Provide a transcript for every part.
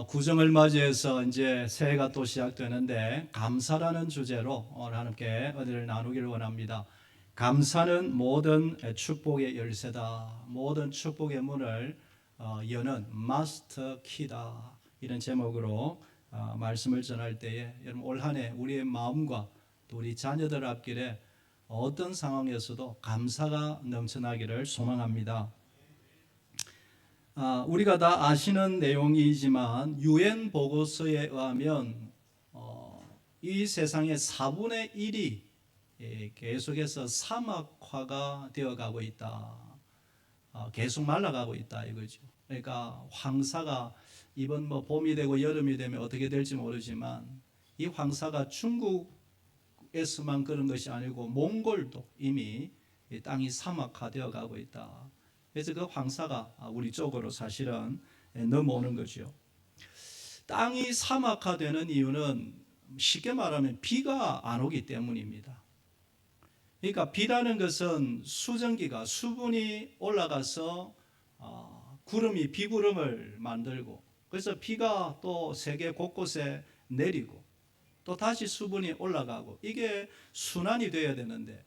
구정을 맞이해서 이제 새해가 또 시작되는데 감사라는 주제로 오늘 함께 은혜를 나누기를 원합니다. 감사는 모든 축복의 열쇠다. 모든 축복의 문을 여는 마스터 키다. 이런 제목으로 말씀을 전할 때에 여러분 올 한 해 우리의 마음과 또 우리 자녀들 앞길에 어떤 상황에서도 감사가 넘쳐나기를 소망합니다. 우리가 다 아시는 내용이지만 유엔 보고서에 의하면 이 세상의 4분의 1이 계속해서 사막화가 되어가고 있다. 계속 말라가고 있다 이거죠. 그러니까 황사가 이번 봄이 되고 여름이 되면 어떻게 될지 모르지만 이 황사가 중국에서만 그런 것이 아니고 몽골도 이미 땅이 사막화되어 가고 있다. 그래서 그 황사가 우리 쪽으로 사실은 넘어오는 거죠. 땅이 사막화되는 이유는 쉽게 말하면 비가 안 오기 때문입니다. 그러니까 비라는 것은 수증기가 수분이 올라가서 구름이 비구름을 만들고 그래서 비가 또 세계 곳곳에 내리고 또 다시 수분이 올라가고 이게 순환이 되어야 되는데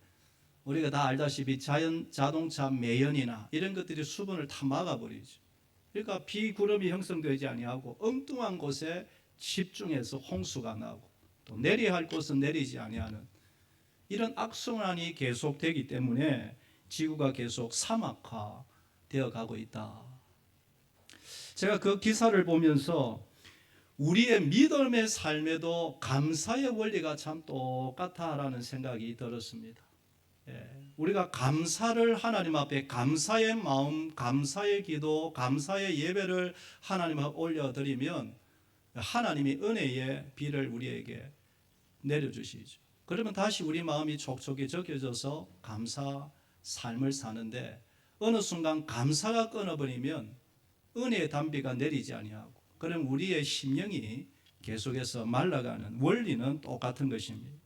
우리가 다 알다시피 자동차 매연이나 이런 것들이 수분을 다 막아버리죠. 그러니까 비구름이 형성되지 아니하고 엉뚱한 곳에 집중해서 홍수가 나고 또 내려야 할 곳은 내리지 아니하는 이런 악순환이 계속되기 때문에 지구가 계속 사막화 되어 가고 있다. 제가 그 기사를 보면서 우리의 믿음의 삶에도 감사의 원리가 참 똑같다라는 생각이 들었습니다. 우리가 감사를 하나님 앞에 감사의 마음, 감사의 기도, 감사의 예배를 하나님 앞에 올려드리면 하나님이 은혜의 비를 우리에게 내려주시죠. 그러면 다시 우리 마음이 촉촉히 적혀져서 감사 삶을 사는데 어느 순간 감사가 끊어버리면 은혜의 단비가 내리지 아니하고 그럼 우리의 심령이 계속해서 말라가는 원리는 똑같은 것입니다.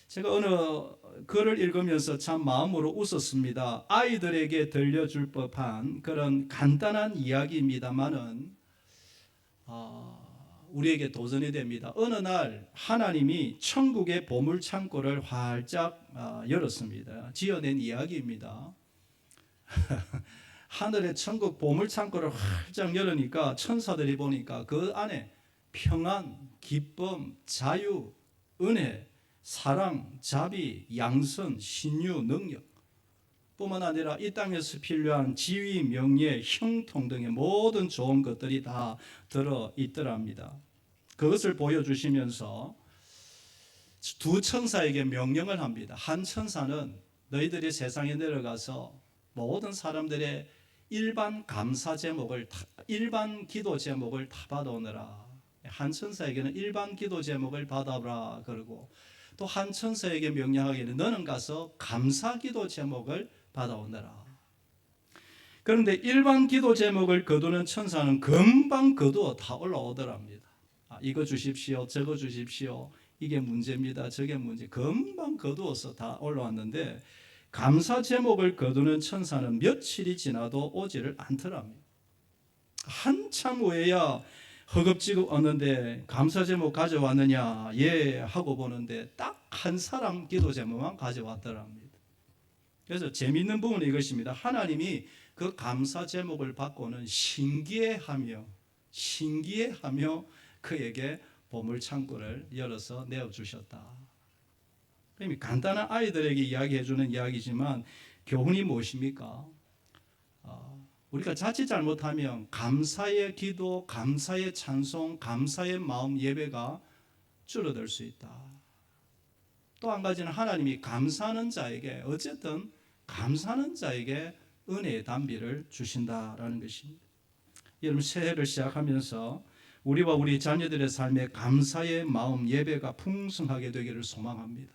제가 어느 글을 읽으면서 참 마음으로 웃었습니다. 아이들에게 들려줄 법한 그런 간단한 이야기입니다만은 우리에게 도전이 됩니다. 어느 날 하나님이 천국의 보물 창고를 활짝 열었습니다. 지어낸 이야기입니다. 하늘의 천국 보물 창고를 활짝 열으니까 천사들이 보니까 그 안에 평안, 기쁨, 자유, 은혜, 사랑, 자비, 양선, 신유, 능력 뿐만 아니라 이 땅에서 필요한 지위, 명예, 형통 등의 모든 좋은 것들이 다 들어있더랍니다. 그것을 보여주시면서 두 천사에게 명령을 합니다. 한 천사는 너희들이 세상에 내려가서 모든 사람들의 일반 감사 제목을 일반 기도 제목을 다 받아오너라. 한 천사에게는 일반 기도 제목을 받아오라 그러고 또 한 천사에게 명령하기를 너는 가서 감사 기도 제목을 받아오너라. 그런데 일반 기도 제목을 거두는 천사는 금방 거두어 다 올라오더랍니다. 이거 주십시오, 저거 주십시오. 이게 문제입니다. 저게 문제. 금방 거두어서 다 올라왔는데 감사 제목을 거두는 천사는 며칠이 지나도 오지를 않더랍니다. 한참 후에야 허겁지겁 얻는데 감사 제목 가져왔느냐? 예 하고 보는데 딱 한 사람 기도 제목만 가져왔더랍니다. 그래서 재미있는 부분은 이것입니다. 하나님이 그 감사 제목을 받고는 신기해하며 그에게 보물 창고를 열어서 내어주셨다. 간단한 아이들에게 이야기해주는 이야기지만 교훈이 무엇입니까? 우리가 자칫 잘못하면 감사의 기도, 감사의 찬송, 감사의 마음 예배가 줄어들 수 있다. 또 한 가지는 하나님이 감사하는 자에게 어쨌든 감사하는 자에게 은혜의 단비를 주신다라는 것입니다. 여러분 새해를 시작하면서 우리와 우리 자녀들의 삶에 감사의 마음 예배가 풍성하게 되기를 소망합니다.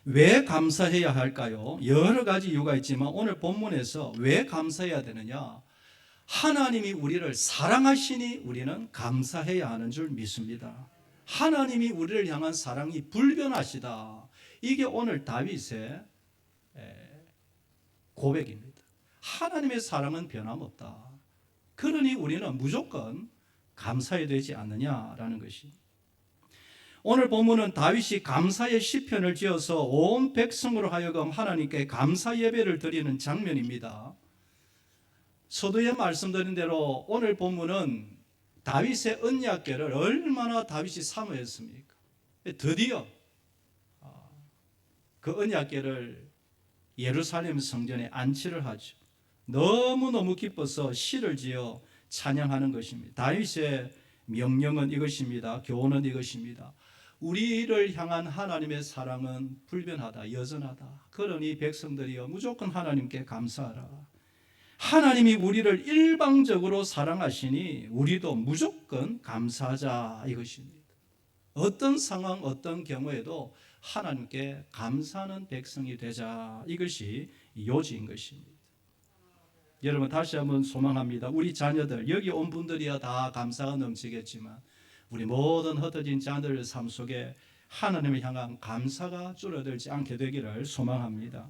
왜 감사해야 할까요? 여러 가지 이유가 있지만 오늘 본문에서 왜 감사해야 되느냐? 하나님이 우리를 사랑하시니 우리는 감사해야 하는 줄 믿습니다. 하나님이 우리를 향한 사랑이 불변하시다. 이게 오늘 다윗의 고백입니다. 하나님의 사랑은 변함없다. 그러니 우리는 무조건 감사해야 되지 않느냐라는 것이. 오늘 본문은 다윗이 감사의 시편을 지어서 온 백성으로 하여금 하나님께 감사 예배를 드리는 장면입니다. 서두에 말씀드린 대로 오늘 본문은 다윗의 언약궤를 얼마나 다윗이 사모했습니까? 드디어 그 언약궤를 예루살렘 성전에 안치를 하죠. 너무너무 기뻐서 시를 지어 찬양하는 것입니다. 다윗의 명령은 이것입니다. 교훈은 이것입니다. 우리를 향한 하나님의 사랑은 불변하다, 여전하다. 그러니 백성들이여 무조건 하나님께 감사하라. 하나님이 우리를 일방적으로 사랑하시니 우리도 무조건 감사하자 이것입니다. 어떤 상황, 어떤 경우에도 하나님께 감사하는 백성이 되자, 이것이 요지인 것입니다. 여러분, 다시 한번 소망합니다. 우리 자녀들, 여기 온 분들이야 다 감사가 넘치겠지만 우리 모든 흩어진 자녀들 삶 속에 하나님을 향한 감사가 줄어들지 않게 되기를 소망합니다.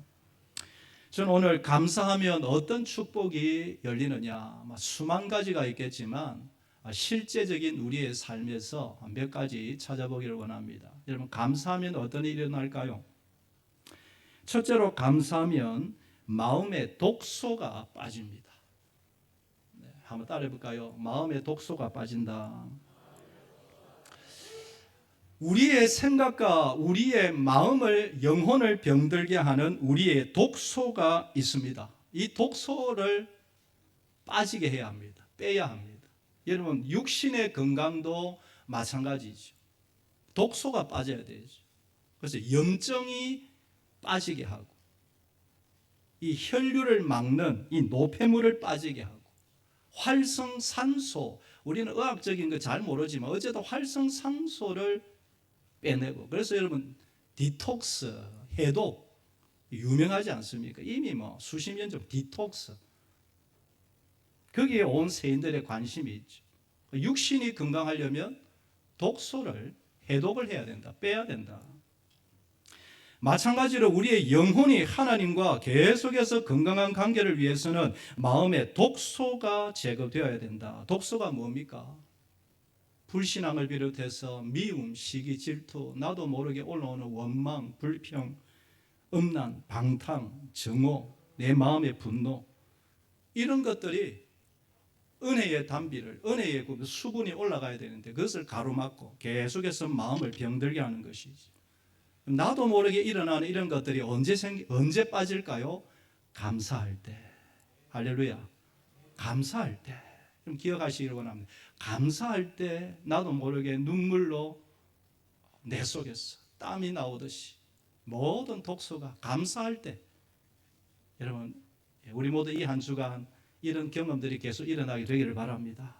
저는 오늘 감사하면 어떤 축복이 열리느냐, 수만 가지가 있겠지만 실제적인 우리의 삶에서 몇 가지 찾아보기를 원합니다. 여러분, 감사하면 어떤 일이 일어날까요? 첫째로, 감사하면 마음의 독소가 빠집니다. 한번 따라해 볼까요? 마음의 독소가 빠진다. 우리의 생각과 우리의 마음을, 영혼을 병들게 하는 우리의 독소가 있습니다. 이 독소를 빠지게 해야 합니다. 빼야 합니다. 여러분, 육신의 건강도 마찬가지죠. 독소가 빠져야 되죠. 그래서 염증이 빠지게 하고, 이 혈류를 막는 이 노폐물을 빠지게 하고, 활성산소, 우리는 의학적인 거 잘 모르지만 어쨌든 활성산소를 빼내고, 그래서 여러분 디톡스, 해독 유명하지 않습니까? 이미 수십 년 전 디톡스, 거기에 온 세인들의 관심이 있죠. 육신이 건강하려면 독소를 해독을 해야 된다, 빼야 된다. 마찬가지로 우리의 영혼이 하나님과 계속해서 건강한 관계를 위해서는 마음의 독소가 제거되어야 된다. 독소가 뭡니까? 불신앙을 비롯해서 미움, 시기, 질투, 나도 모르게 올라오는 원망, 불평, 음란, 방탕, 정오, 내 마음의 분노, 이런 것들이 은혜의 단비를, 은혜의 수분이 올라가야 되는데 그것을 가로막고 계속해서 마음을 병들게 하는 것이지. 나도 모르게 일어나는 이런 것들이 언제 빠질까요? 감사할 때. 할렐루야. 감사할 때. 좀 기억하시기를 원합니다. 감사할 때 나도 모르게 눈물로 내 속에서 땀이 나오듯이 모든 독소가 감사할 때, 여러분, 우리 모두 이 한 주간 이런 경험들이 계속 일어나게 되기를 바랍니다.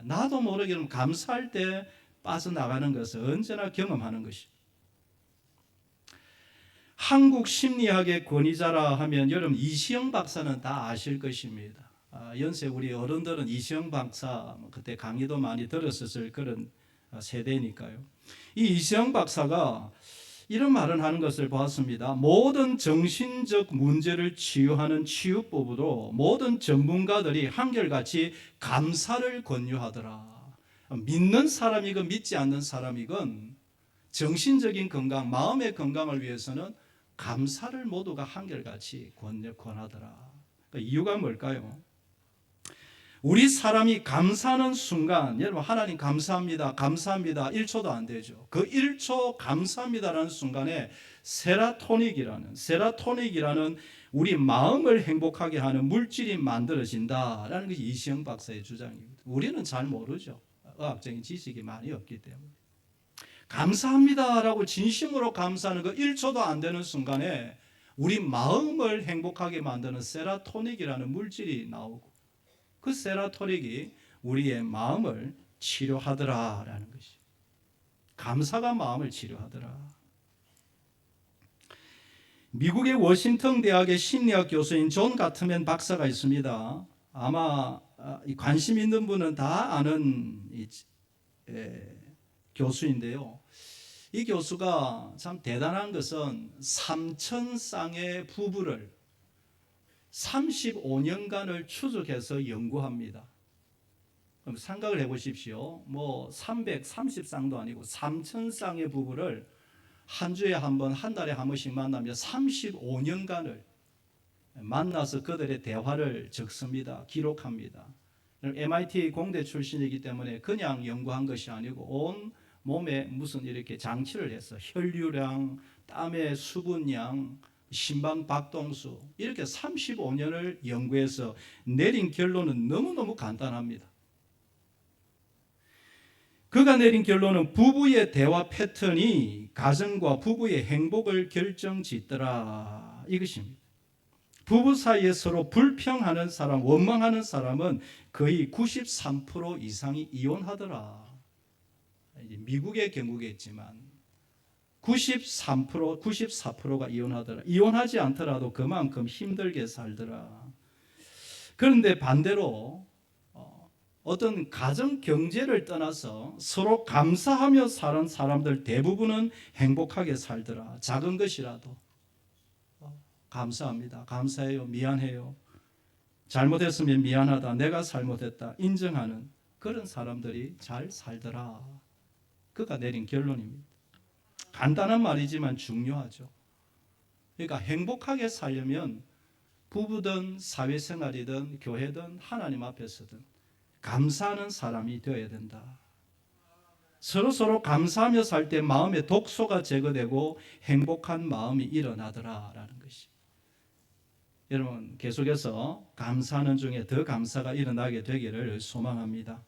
나도 모르게 감사할 때 빠져나가는 것을 언제나 경험하는 것입니다. 한국 심리학의 권위자라 하면 여러분 이시영 박사는 다 아실 것입니다. 연세 우리 어른들은 이시영 박사 그때 강의도 많이 들었을 그런 세대니까요. 이 이시영 박사가 이런 말을 하는 것을 보았습니다. 모든 정신적 문제를 치유하는 치유법으로 모든 전문가들이 한결같이 감사를 권유하더라. 믿는 사람이건 믿지 않는 사람이건 정신적인 건강, 마음의 건강을 위해서는 감사를 모두가 한결같이 권하더라. 그러니까 이유가 뭘까요? 우리 사람이 감사하는 순간, 여러분, 하나님 감사합니다, 감사합니다 1초도 안 되죠. 그 1초 감사합니다라는 순간에 세라토닉이라는 우리 마음을 행복하게 하는 물질이 만들어진다라는 것이 이시영 박사의 주장입니다. 우리는 잘 모르죠. 의학적인 지식이 많이 없기 때문에. 감사합니다라고 진심으로 감사하는 그 1초도 안 되는 순간에 우리 마음을 행복하게 만드는 세라토닉이라는 물질이 나오고, 그 세라토닉이 우리의 마음을 치료하더라라는 것이. 감사가 마음을 치료하더라. 미국의 워싱턴 대학의 심리학 교수인 존 가트맨 박사가 있습니다. 아마 관심 있는 분은 다 아는 교수인데요. 이 교수가 참 대단한 것은 3,000쌍의 부부를 35년간을 추적해서 연구합니다. 그럼 생각을 해보십시오. 뭐 330쌍도 아니고 3000쌍의 부부를 한 주에 한 번, 한 달에 한 번씩 만나며 35년간을 만나서 그들의 대화를 적습니다. 기록합니다. MIT 공대 출신이기 때문에 그냥 연구한 것이 아니고 온 몸에 무슨 이렇게 장치를 해서 혈류량, 땀의 수분량, 심박 박동수 이렇게 35년을 연구해서 내린 결론은 너무너무 간단합니다. 그가 내린 결론은 부부의 대화 패턴이 가정과 부부의 행복을 결정짓더라 이것입니다. 부부 사이에 서로 불평하는 사람, 원망하는 사람은 거의 93% 이상이 이혼하더라. 미국의 경우겠지만 93%, 94%가 이혼하더라. 이혼하지 않더라도 그만큼 힘들게 살더라. 그런데 반대로 어떤 가정 경제를 떠나서 서로 감사하며 사는 사람들 대부분은 행복하게 살더라. 작은 것이라도 감사합니다. 감사해요. 미안해요. 잘못했으면 미안하다. 내가 잘못했다. 인정하는 그런 사람들이 잘 살더라. 그가 내린 결론입니다. 간단한 말이지만 중요하죠. 그러니까 행복하게 살려면 부부든 사회생활이든 교회든 하나님 앞에서든 감사하는 사람이 되어야 된다. 서로 감사하며 살 때 마음의 독소가 제거되고 행복한 마음이 일어나더라라는 것이. 여러분 계속해서 감사하는 중에 더 감사가 일어나게 되기를 소망합니다.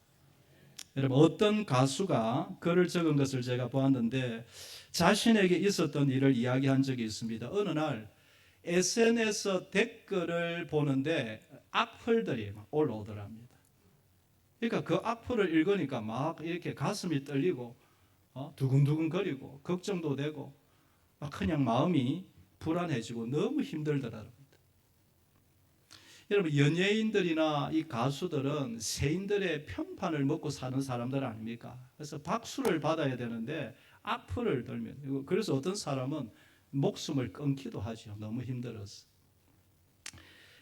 여러분 어떤 가수가 글을 적은 것을 제가 보았는데 자신에게 있었던 일을 이야기한 적이 있습니다. 어느 날 SNS 댓글을 보는데 악플들이 막 올라오더랍니다. 그러니까 그 악플을 읽으니까 막 이렇게 가슴이 떨리고 두근두근거리고 걱정도 되고 막 그냥 마음이 불안해지고 너무 힘들더랍니다. 여러분 연예인들이나 이 가수들은 세인들의 편판을 먹고 사는 사람들 아닙니까? 그래서 박수를 받아야 되는데 악플을 들면 그래서 어떤 사람은 목숨을 끊기도 하죠. 너무 힘들어서.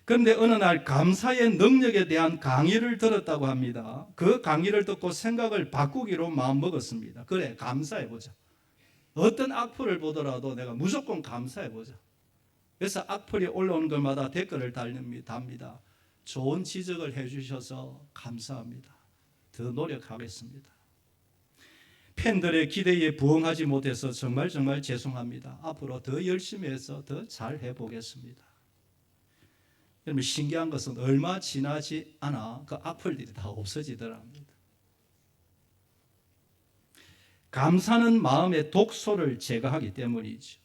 그런데 어느 날 감사의 능력에 대한 강의를 들었다고 합니다. 그 강의를 듣고 생각을 바꾸기로 마음먹었습니다. 그래 감사해보자. 어떤 악플을 보더라도 내가 무조건 감사해보자. 그래서 악플이 올라오는 것마다 댓글을 답니다. 좋은 지적을 해주셔서 감사합니다. 더 노력하겠습니다. 팬들의 기대에 부응하지 못해서 정말 죄송합니다. 앞으로 더 열심히 해서 더 잘 해보겠습니다. 여러분 신기한 것은 얼마 지나지 않아 그 악플들이 다 없어지더랍니다. 감사는 마음의 독소를 제거하기 때문이죠.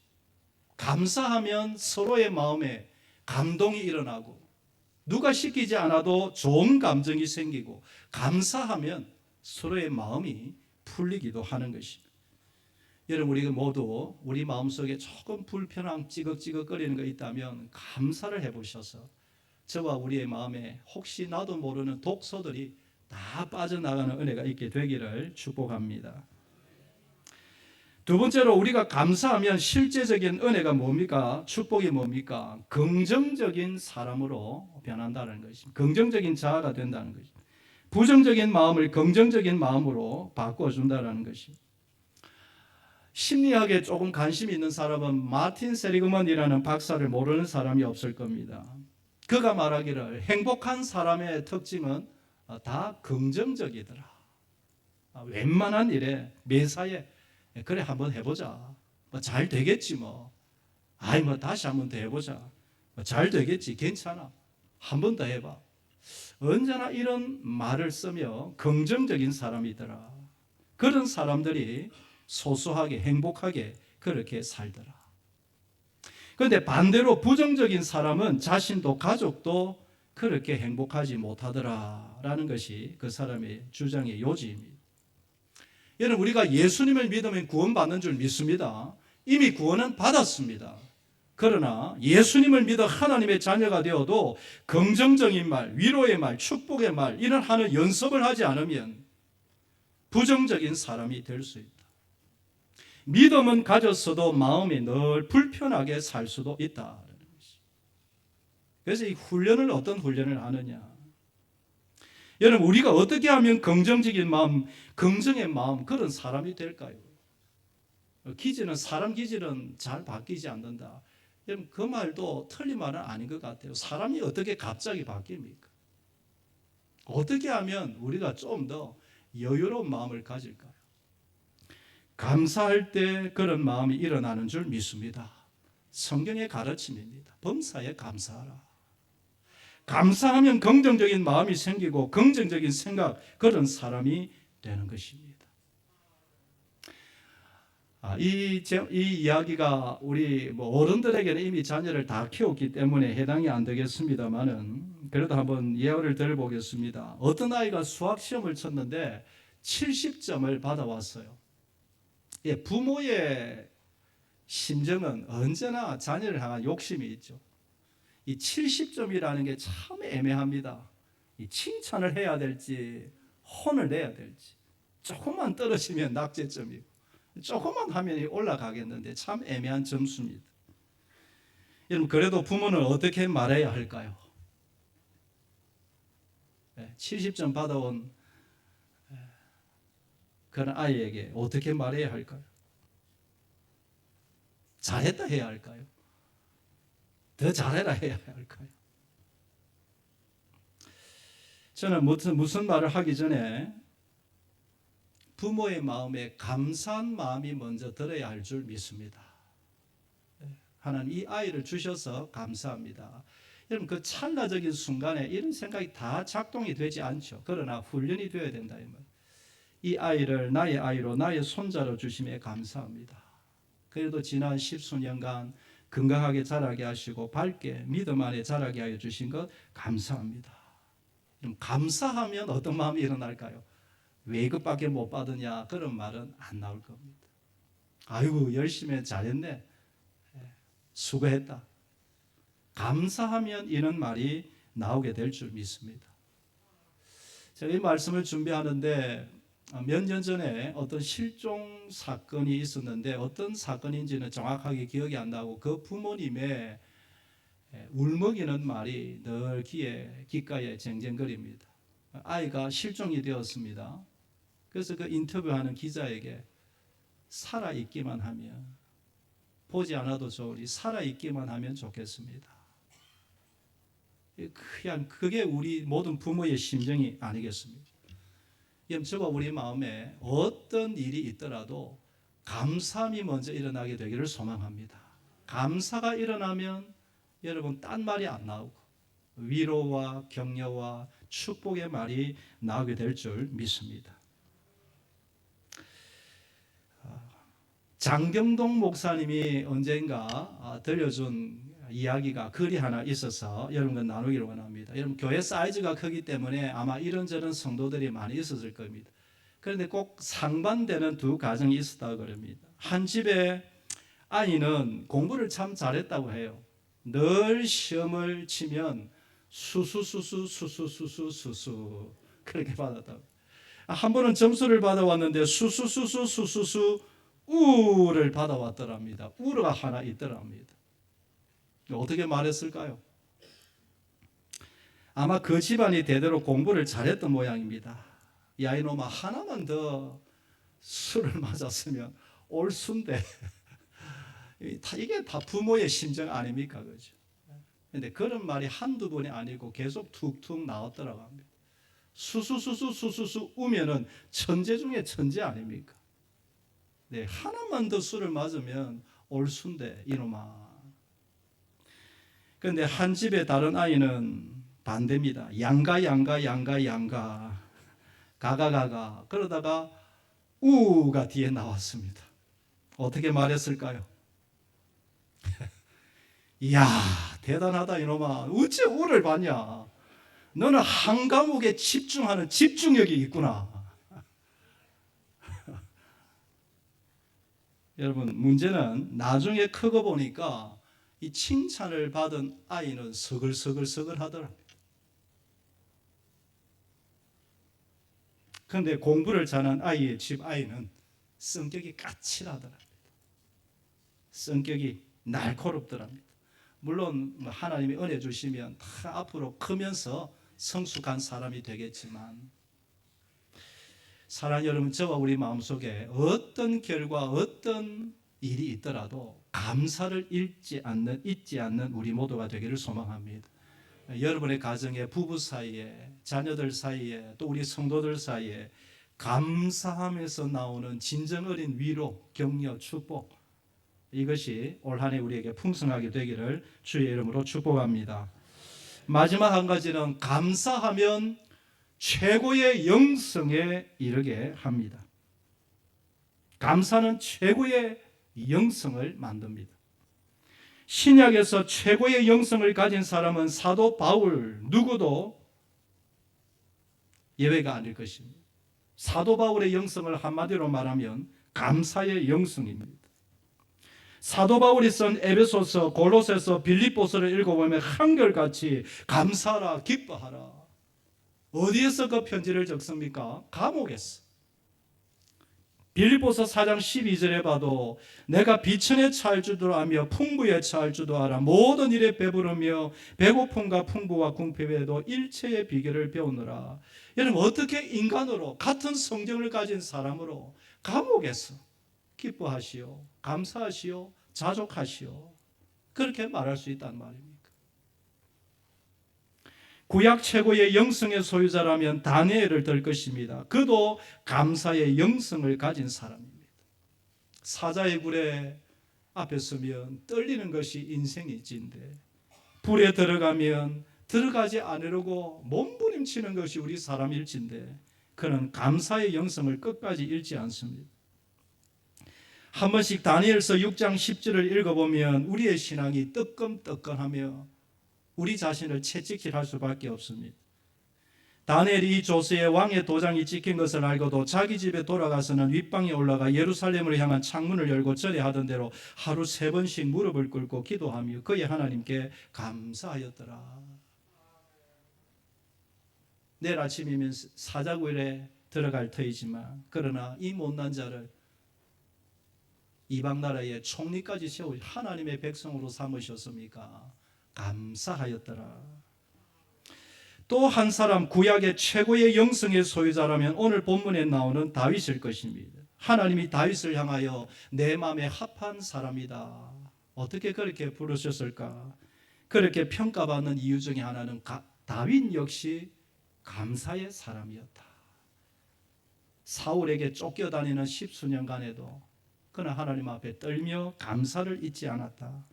감사하면 서로의 마음에 감동이 일어나고 누가 시키지 않아도 좋은 감정이 생기고 감사하면 서로의 마음이 풀리기도 하는 것입니다. 여러분 우리가 모두 우리 마음속에 조금 불편한 찌걱찌걱거리는 거 있다면 감사를 해보셔서 저와 우리의 마음에 혹시 나도 모르는 독소들이 다 빠져나가는 은혜가 있게 되기를 축복합니다. 두 번째로 우리가 감사하면 실제적인 은혜가 뭡니까? 축복이 뭡니까? 긍정적인 사람으로 변한다는 것입니다. 긍정적인 자아가 된다는 것입니다. 부정적인 마음을 긍정적인 마음으로 바꿔준다는 것입니다. 심리학에 조금 관심이 있는 사람은 마틴 세리그먼이라는 박사를 모르는 사람이 없을 겁니다. 그가 말하기를 행복한 사람의 특징은 다 긍정적이더라. 웬만한 일에 매사에 그래 한번 해보자. 잘 되겠지 뭐. 다시 한번 더 해보자. 잘 되겠지. 괜찮아. 한 번 더 해봐. 언제나 이런 말을 쓰며 긍정적인 사람이더라. 그런 사람들이 소소하게 행복하게 그렇게 살더라. 그런데 반대로 부정적인 사람은 자신도 가족도 그렇게 행복하지 못하더라라는 것이 그 사람의 주장의 요지입니다. 여러분 우리가 예수님을 믿으면 구원받는 줄 믿습니다. 이미 구원은 받았습니다. 그러나 예수님을 믿어 하나님의 자녀가 되어도 긍정적인 말, 위로의 말, 축복의 말 이런 하는 연습을 하지 않으면 부정적인 사람이 될 수 있다. 믿음은 가졌어도 마음이 늘 불편하게 살 수도 있다. 그래서 이 훈련을 어떤 훈련을 하느냐. 여러분 우리가 어떻게 하면 긍정적인 마음, 긍정의 마음 그런 사람이 될까요? 사람 기질은 잘 바뀌지 않는다. 여러분 그 말도 틀린 말은 아닌 것 같아요. 사람이 어떻게 갑자기 바뀝니까? 어떻게 하면 우리가 좀 더 여유로운 마음을 가질까요? 감사할 때 그런 마음이 일어나는 줄 믿습니다. 성경의 가르침입니다. 범사에 감사하라. 감사하면 긍정적인 마음이 생기고 긍정적인 생각, 그런 사람이 되는 것입니다. 이 이야기가 우리 어른들에게는 이미 자녀를 다 키웠기 때문에 해당이 안 되겠습니다만은 그래도 한번 예화를 들어보겠습니다. 어떤 아이가 수학 시험을 쳤는데 70점을 받아왔어요. 예, 부모의 심정은 언제나 자녀를 향한 욕심이 있죠. 이 70점이라는 게 참 애매합니다. 이 칭찬을 해야 될지 혼을 내야 될지. 조금만 떨어지면 낙제점이고 조금만 하면 올라가겠는데 참 애매한 점수입니다. 여러분 그래도 부모는 어떻게 말해야 할까요? 70점 받아온 그런 아이에게 어떻게 말해야 할까요? 잘했다 해야 할까요? 더 잘해라 해야 할까요? 저는 무슨 말을 하기 전에 부모의 마음에 감사한 마음이 먼저 들어야 할 줄 믿습니다. 하나님 이 아이를 주셔서 감사합니다. 여러분 그 찰나적인 순간에 이런 생각이 다 작동이 되지 않죠. 그러나 훈련이 되어야 된다 이 아이를 나의 아이로 나의 손자로 주심에 감사합니다. 그래도 지난 10수년간 건강하게 자라게 하시고 밝게 믿음 안에 자라게 하여 주신 것 감사합니다. 감사하면 어떤 마음이 일어날까요? 왜 이것밖에 못 받으냐 그런 말은 안 나올 겁니다. 아이고 열심히 잘했네, 수고했다. 감사하면 이런 말이 나오게 될 줄 믿습니다. 제가 이 말씀을 준비하는데 몇 년 전에 어떤 실종 사건이 있었는데 어떤 사건인지는 정확하게 기억이 안 나고 그 부모님의 울먹이는 말이 늘 귓가에 쟁쟁거립니다. 아이가 실종이 되었습니다. 그래서 그 인터뷰하는 기자에게 살아있기만 하면, 보지 않아도 좋으니 살아있기만 하면 좋겠습니다. 그냥 그게 우리 모든 부모의 심정이 아니겠습니까? 저와 우리 마음에 어떤 일이 있더라도 감사함이 먼저 일어나게 되기를 소망합니다. 감사가 일어나면 여러분 딴 말이 안 나오고 위로와 격려와 축복의 말이 나오게 될 줄 믿습니다. 장경동 목사님이 언젠가 들려준 이야기가 글이 하나 있어서 여러분과 나누기를 원합니다. 여러분 교회 사이즈가 크기 때문에 아마 이런저런 성도들이 많이 있었을 겁니다. 그런데 꼭 상반되는 두 가정이 있었다고 그럽니다. 한 집에 아이는 공부를 참 잘했다고 해요. 늘 시험을 치면 수수 그렇게 받았다고. 한 번은 점수를 받아왔는데 수수수 우를 받아왔더랍니다. 우가 하나 있더랍니다. 어떻게 말했을까요? 아마 그 집안이 대대로 공부를 잘했던 모양입니다. 이 아이놈아 하나만 더 술을 맞았으면 올순데 이게 다 부모의 심정 아닙니까? 그죠? 근데 그런 말이 한두 번이 아니고 계속 툭툭 나왔더라고 합니다. 수수 우면은 천재 중에 천재 아닙니까? 네, 하나만 더 술을 맞으면 올순데 이놈아. 그런데 한 집의 다른 아이는 반대입니다. 양가 가가 그러다가 우가 뒤에 나왔습니다. 어떻게 말했을까요? 이야 대단하다 이놈아. 어째 우를 봤냐. 너는 한 과목에 집중하는 집중력이 있구나. 여러분 문제는 나중에 크고 보니까 이 칭찬을 받은 아이는 서글서글 하더랍니다. 그런데 공부를 잘한 아이의 집 아이는 성격이 까칠하더랍니다. 성격이 날카롭더랍니다. 물론 하나님이 은혜 주시면 다 앞으로 크면서 성숙한 사람이 되겠지만, 사랑하는 여러분, 저와 우리 마음속에 어떤 결과, 어떤 일이 있더라도 감사를 잊지 않는 우리 모두가 되기를 소망합니다. 여러분의 가정에, 부부 사이에, 자녀들 사이에, 또 우리 성도들 사이에 감사하면서 나오는 진정 어린 위로, 격려, 축복, 이것이 올 한 해 우리에게 풍성하게 되기를 주의 이름으로 축복합니다. 마지막 한 가지는 감사하면 최고의 영성에 이르게 합니다. 감사는 최고의 영성을 만듭니다. 신약에서 최고의 영성을 가진 사람은 사도 바울 누구도 예외가 아닐 것입니다. 사도 바울의 영성을 한마디로 말하면 감사의 영성입니다. 사도 바울이 쓴 에베소서, 골로새서, 빌립보서를 읽어보면 한결같이 감사하라, 기뻐하라. 어디에서 그 편지를 적습니까? 감옥에서. 빌립보서 4장 12절에 봐도 내가 비천에 처할 줄도 알며 풍부에 처할 줄도 알아 모든 일에 배부르며 배고픔과 풍부와 궁핍에도 일체의 비결을 배우느라. 여러분, 어떻게 인간으로 같은 성경을 가진 사람으로 감옥에서 기뻐하시오, 감사하시오, 자족하시오, 그렇게 말할 수 있단 말입니까? 구약 최고의 영성의 소유자라면 다니엘을 들 것입니다. 그도 감사의 영성을 가진 사람입니다. 사자의 굴에 앞에 서면 떨리는 것이 인생일지인데, 불에 들어가면 들어가지 않으려고 몸부림치는 것이 우리 사람일지인데, 그는 감사의 영성을 끝까지 잃지 않습니다. 한 번씩 다니엘서 6장 10절을 읽어보면 우리의 신앙이 뜨끔뜨끔하며 우리 자신을 채찍질할 수밖에 없습니다. 다니엘이 이 조서에 왕의 도장이 찍힌 것을 알고도 자기 집에 돌아가서는 윗방에 올라가 예루살렘을 향한 창문을 열고 절에하던 대로 하루 3번씩 무릎을 꿇고 기도하며 그의 하나님께 감사하였더라. 내일 아침이면 사자굴에 들어갈 터이지만, 그러나 이 못난 자를 이방 나라의 총리까지 세우시 하나님의 백성으로 삼으셨습니까? 감사하였더라. 또 한 사람, 구약의 최고의 영성의 소유자라면 오늘 본문에 나오는 다윗일 것입니다. 하나님이 다윗을 향하여 내 마음에 합한 사람이다, 어떻게 그렇게 부르셨을까? 그렇게 평가받는 이유 중에 하나는 다윗 역시 감사의 사람이었다. 사울에게 쫓겨다니는 10수년간에도 그는 하나님 앞에 떨며 감사를 잊지 않았다.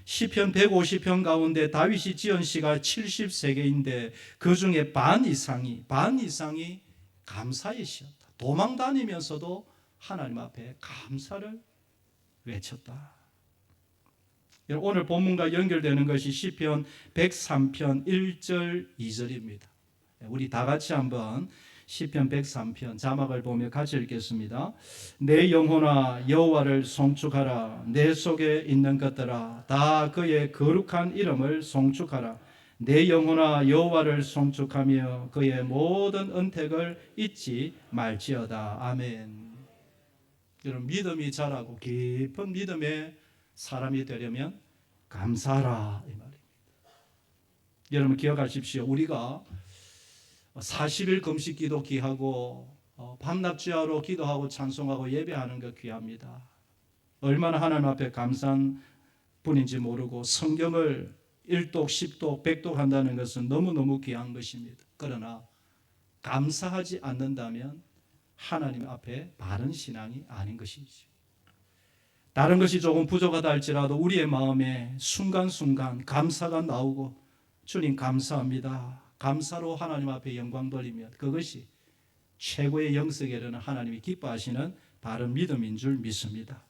시편 150편 가운데 다윗이 지은 시가 70세계인데 그 중에 반 이상이 감사의 시였다. 도망 다니면서도 하나님 앞에 감사를 외쳤다. 오늘 본문과 연결되는 것이 시편 103편 1절 2절입니다. 우리 다 같이 한번 시편 103편 자막을 보며 같이 읽겠습니다. 내 영혼아 여호와를 송축하라. 내 속에 있는 것들아 다 그의 거룩한 이름을 송축하라. 내 영혼아 여호와를 송축하며 그의 모든恩택을 잊지 말지어다. 아멘. 여러분, 믿음이 자라고 깊은 믿음의 사람이 되려면 감사하라, 이 말입니다. 여러분 기억하십시오. 우리가 40일 금식 기도 귀하고 밤낮주야로 기도하고 찬송하고 예배하는 것 귀합니다. 얼마나 하나님 앞에 감사한 분인지 모르고 성경을 1독, 10독, 100독 한다는 것은 너무너무 귀한 것입니다. 그러나 감사하지 않는다면 하나님 앞에 바른 신앙이 아닌 것이죠. 다른 것이 조금 부족하다 할지라도 우리의 마음에 순간순간 감사가 나오고, 주님 감사합니다, 감사로 하나님 앞에 영광 돌리면 그것이 최고의 영성에 이르는 하나님이 기뻐하시는 바른 믿음인 줄 믿습니다.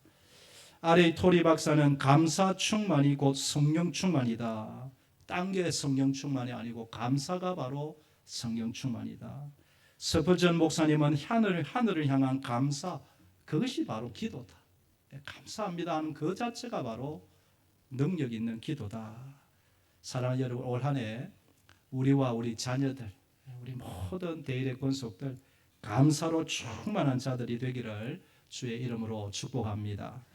아레이 토리 박사는 감사 충만이 곧 성령 충만이다. 딴 게 성령 충만이 아니고 감사가 바로 성령 충만이다. 스펄전 목사님은 하늘을 향한 감사, 그것이 바로 기도다. 감사합니다 하는 그 자체가 바로 능력 있는 기도다. 사랑하는 여러분, 올 한 해 우리와 우리 자녀들, 우리 모든 대일의 권속들 감사로 충만한 자들이 되기를 주의 이름으로 축복합니다.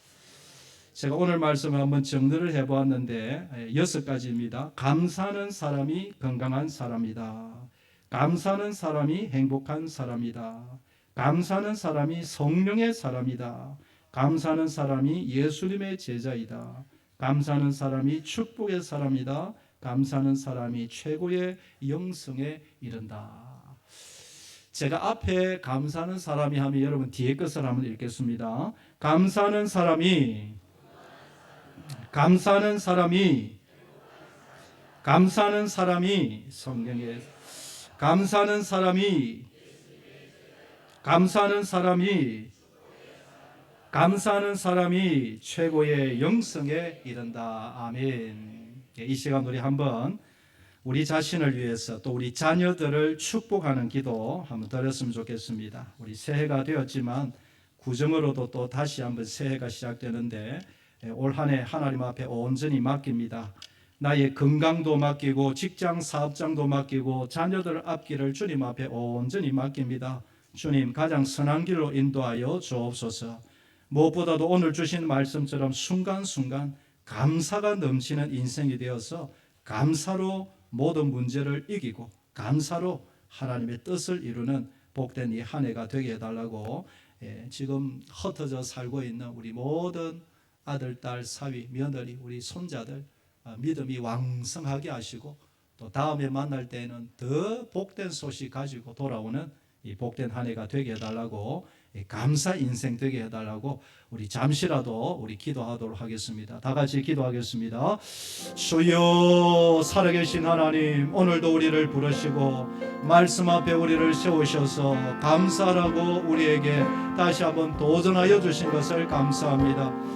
제가 오늘 말씀을 한번 정리를 해보았는데 6가지입니다. 감사하는 사람이 건강한 사람이다. 감사하는 사람이 행복한 사람이다. 감사하는 사람이 성령의 사람이다. 감사하는 사람이 예수님의 제자이다. 감사하는 사람이 축복의 사람이다. 감사하는 사람이 최고의 영성에 이른다. 제가 앞에 감사하는 사람이 하면 여러분 뒤에 것을 한번 읽겠습니다. 감사하는 사람이 성경에 감사하는 사람이 최고의 영성에 이른다. 아멘. 이 시간 우리 한번 우리 자신을 위해서 또 우리 자녀들을 축복하는 기도 한번 드렸으면 좋겠습니다. 우리 새해가 되었지만 구정으로도 또 다시 한번 새해가 시작되는데 올 한 해 하나님 앞에 온전히 맡깁니다. 나의 건강도 맡기고 직장 사업장도 맡기고 자녀들 앞길을 주님 앞에 온전히 맡깁니다. 주님 가장 선한 길로 인도하여 주옵소서. 무엇보다도 오늘 주신 말씀처럼 순간순간 감사가 넘치는 인생이 되어서 감사로 모든 문제를 이기고 감사로 하나님의 뜻을 이루는 복된 이 한 해가 되게 해달라고 지금 흩어져 살고 있는 우리 모든 아들, 딸, 사위, 며느리, 우리 손자들 믿음이 왕성하게 하시고 또 다음에 만날 때에는 더 복된 소식 가지고 돌아오는 이 복된 한 해가 되게 해달라고 감사 인생 되게 해달라고 우리 잠시라도 우리 기도하도록 하겠습니다. 다 같이 기도하겠습니다. 주여 살아계신 하나님, 오늘도 우리를 부르시고 말씀 앞에 우리를 세우셔서 감사라고 우리에게 다시 한번 도전하여 주신 것을 감사합니다.